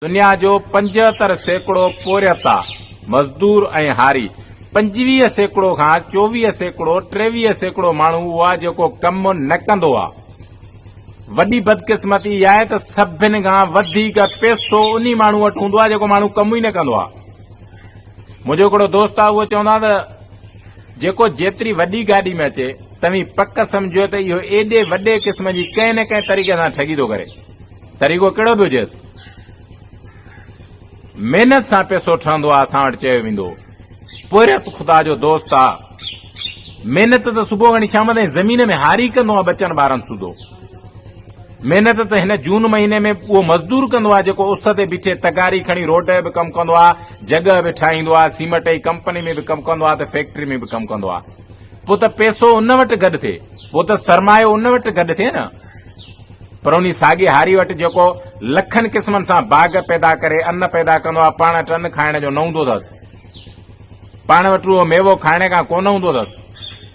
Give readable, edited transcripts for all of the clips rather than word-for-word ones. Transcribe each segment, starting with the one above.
दुनिया जो 75% पोरियता मजदूर ऐं हारी 25% खां 24% 23% माण्हू उहा जेको कम न कंदो आहे। वॾी बदकिस्मती इहा आहे त सभिनि खां वधीक पैसो उन माण्हू वटि हूंदो आहे जेको माण्हू कम ई न कंदो आहे। मुंहिंजो हिकिड़ो दोस्त आहे, उहो चवंदो आहे त जेको जेतिरी वॾी गाॾी में अचे तव्हीं पक सम्झो त इहो एॾे वॾे क़िस्म जी कंहिं न कंहिं तरीक़े सां ठगी थो करे। तरीक़ो कहिड़ो बि हुजे, महिनत सां पैसो ठहंदो आहे। असां वटि चयो वेंदो पोरियत ख़ुदा जो दोस्त आहे। महिनत त सुबुह खणी शाम ताईं ज़मीन में हारी कंदो आहे बचनि ॿारनि सूदो। महिनत त हिन जून महीने में उहो मज़दूर कंदो आहे जेको उस ते बीठे तगारी खणी रोड ते बि कमु कंदो आहे, जॻह बि ठाहींदो आहे, सीमेंट जी कंपनी में बि कमु कंदो आहे, त फैक्ट्री में बि कमु कंदो आहे। पोइ त पैसो उन वटि गॾु थिए, पोइ त सरमायो उन वटि गॾु थिए न। पर उन साॻी हारी वटि जेको लखनि क़िस्मनि सां बाग़ पैदा करे अन्न पैदा कंदो आहे, पाण वटि अन्न खाइण जो न हूंदो अथसि, पाण वटि उहो मेवो खाइण खां कोन हूंदो अथसि।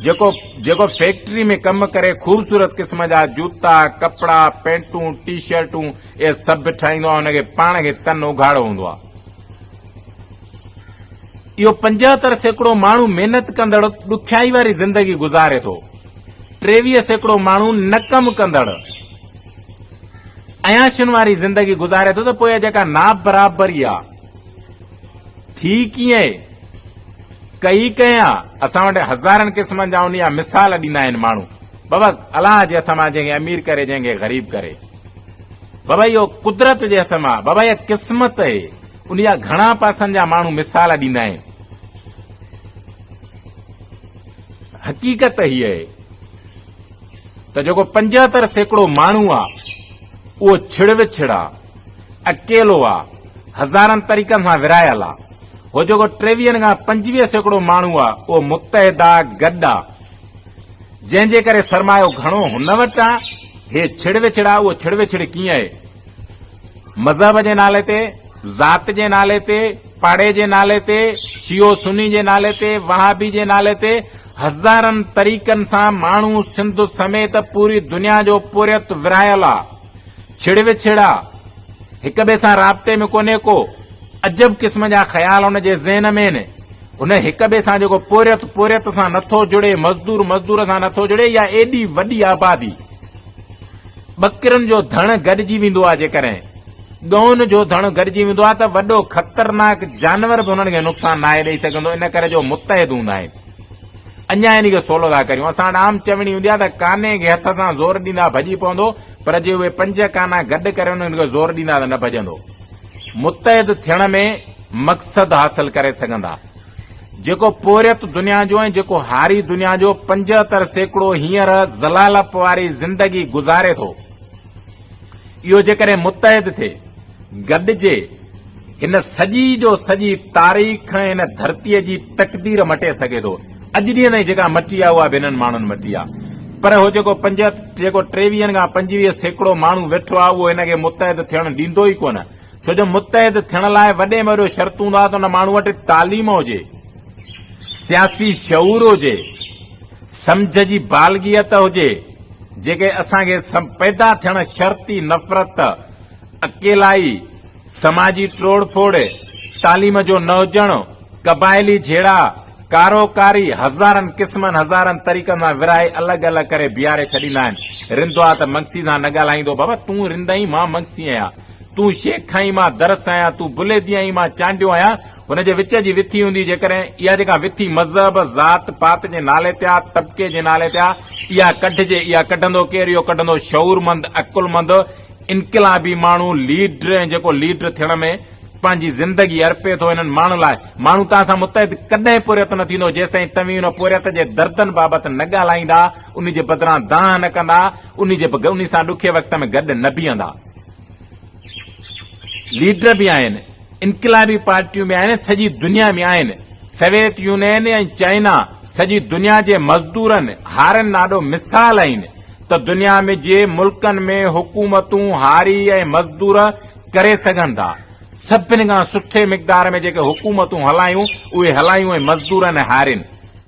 जेको फैक्ट्री में कमु करे ख़ूबसूरत क़िस्म जा जूता, कपड़ा, पेंटूं, टी शर्टूं इहे सभु ठाहींदो आहे, हुनखे पाण खे तन उघाड़ो हूंदो आहे। इहो 75% माण्हू महिनत कंदड़ ॾुखियाई वारी ज़िंदगी गुज़ारे थो। 23% माण्हू न कमु कंदड़ अयाशुनि वारी ज़िंदगी गुज़ारे थो। त पोइ जेका ना बराबरी आहे थी कीअं कई कयां, असां वटि हज़ारनि क़िस्मनि जा उन जा मिसाल ॾींदा आहिनि माण्हू। बाबा अलाह जे हथ मां जंहिंखे अमीर करे, जंहिंखे ग़रीब करे, बाबा इहो कुदरत जे हथ मां, बाबा इहा क़िस्मत आहे। उन जा घणा पासनि जा माण्हू मिसाल ॾींदा आहिनि। हक़ीक़त हीअ आहे त जेको 75% माण्हू आहे उहो छिड़विछिड़ आहे, अकेलो आहे, हज़ारनि तरीक़नि सां विरायल आहे। हो जेको 23 खां 25% माण्हू आहे उहो मुतहद आहे, गॾु आहे, जंहिंजे करे सरमायो घणो हुन वटि आहे। हे छिड़विछिड़ आहे। उहो छिड़विछिड़ कीअं आहे? मज़हब जे नाले ते, ज़ात जे नाले ते, पाड़े जे नाले ते, शियो सुन्नी जे नाले ते, वहाबी जे नाले ते, हज़ारनि तरीक़नि सां माण्हू सिंध समेत पूरी दुनिया जो पोरियत विरायल आहे, छिड़विछिड़ आहे, हिक ॿिए सां राब्ते में कोन्हे को। अजब क़िस्म जा ख़्याल हुन जे ज़हन में आहिनि। हुन हिक ॿिए सां जेको पोरियत सां नथो जुड़े, मज़दूर सां नथो जुड़े, या एॾी वॾी आबादी, ॿकिरुनि जो धण गॾिजी वेंदो आहे, जेकॾहिं ॻउनि जो धण गॾिजी वेंदो आहे त वॾो ख़तरनाक जानवर बि हुननि खे नुक़सान नाहे ॾेई सघंदो। इन करे जो मुतहद हूंदा आहिनि। अञा इन खे सोलो था करियूं। असां वटि आम चवणी हूंदी आहे त काने खे हथ सां ज़ोर ॾींदा भॼी पवंदो, पर जे उहे 5 काना गॾु करे उन्हनि खे ज़ोर ॾींदा त न भॼंदो। मुतहद थियण में मक़सद हासिल करे सघंदा। जेको पोरियत दुनिया जो ऐं जेको हारी दुनिया जो 75% हींअर ज़लालत वारी ज़िंदगी गुज़ारे थो, इहो जेकॾहिं मुतहद थिए, गॾिजे, हिन सॼी जो सॼी तारीख़ हिन धरतीअ जी तक़दीर मटे सघे थो। अॼु ॾींहं ताईं जेका मटी आहे उहा ॿिन्हिनि माण्हुनि मटी आहे। पर हो जेको 23 खां 25% माण्हू वेठो आहे, उहो हिनखे मुतहद थियणु ॾींदो ई कोन। छो जो मुतहद थियण लाइ वॾे में वॾो शर्त हूंदो आहे त हुन माण्हू वटि तालीम हुजे, सियासी शऊर हुजे, सम्झ जी बालगियत हुजे, जेके असांखे पैदा थियण शर्ती नफ़रत, अकेलाई, समाजी टोड़ फोड़, तालीम जो न हुजणु, क़बाइली झेड़ा, कारोकारी, हज़ारनि क़िस्मनि हज़ारनि तरीक़नि सां विराए अलॻि अलॻि करे बीहारे छॾींदा आहिनि। रिंदो आहे त मंगसी सां न ॻाल्हाईंदो। बाबा तूं रिंदई, मां मंगसी आहियां, तूं शेख आहीं, मां दरस आहियां, तूं बुलेदी आहीं, मां चांडियो आहियां। हुनजे विच जी विथी हूंदी, जेकॾहिं इहा जेका विथी मज़हब, ज़ात पात जे नाले ते आहे, तबिके जे नाले ते आहे, इहा कढिजे। इहा कढंदो केरु? इहो कढंदो शऊरमंद, अकुलमंद, इनक़िलाबी माण्हू, लीडर। ऐं जेको लीडर थियण में पंहिंजी ज़िंदगी अर्पे थो हिननि माण्हुनि लाइ। माण्हू तव्हां सां मुतहद कॾहिं पोरियत न थींदो जेसिताईं तव्हीं हुन पोरियत जे दर्दनि बाबति न ॻाल्हाईंदा, उन जे बदिरां दाह न कंदा, उन सां ॾुखे वक़्त में गॾु न बीहंदा। लीडर बि आहिनि, इनक़िलाबी पार्टियूं बि आहिनि, सॼी दुनिया में आहिनि। सोवियत यूनियन ऐं चाइना सॼी दुनिया जे मज़दूरनि हारनि ॾाढो मिसाल आहिनि त दुनिया में जे मुल्कनि में हुकूमतूं हारी ऐं मज़दूर करे सघनि था। सभिनी खां सुठे मिक़दार में जेके हुकूमतूं हलायूं उहे हलायूं ऐं मज़दूरनि हारिनि।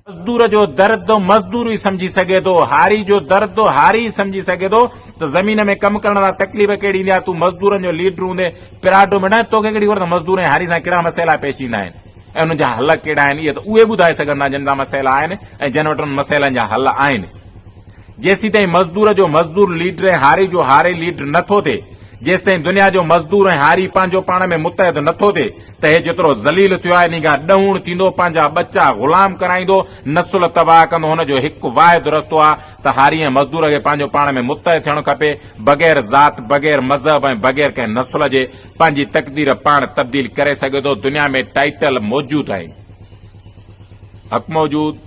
मज़दूर जो दर्द मज़दूर ई समझी सघे थो, हारी जो दर्द हारी समझी सघे थो। त ज़मीन में कमु करण लाइ तकलीफ़ कहिड़ी ईंदी आहे? तूं मज़दूरनि जो लीडर हूंदे पिराटो में न तोखे कहिड़ी ख़बर त मज़दूर ऐं हारी सां कहिड़ा मसइला पेश ईंदा आहिनि ऐं उन्हनि जा हल कहिड़ा आहिनि, इहे त उहे ॿुधाए सघंदा जिन जा मसइला आहिनि ऐं जिन वटि उन मसइलनि जा हल आहिनि। जेसीं ताईं मज़दूर जो मज़दूर लीडर ऐं हारी जो हारे लीडर नथो थिए, जेसि ताईं दुनिया जो मज़दूर ऐं हारी पंहिंजो पाण में मुतहद नथो थिए, त हे जेतिरो ज़लील थियो आहे निगाह ॾऊण थींदो, पंहिंजा बच्चा ग़ुलाम कराईंदो, नसुल तबाह कंदो। हुनजो हिकु वाहिद रस्तो आहे त हारी ऐं मज़दूर खे पंहिंजो पाण में मुतहद थियणु खपे, बग़ैर ज़ात, बग़ैर मज़हब ऐं बग़ैर कंहिं नसुल जे पंहिंजी तक़दीर पाण तब्दील करे सघे थो। दुनिया में टाइटल मौजूद आहिनि, हक़ मौजूद,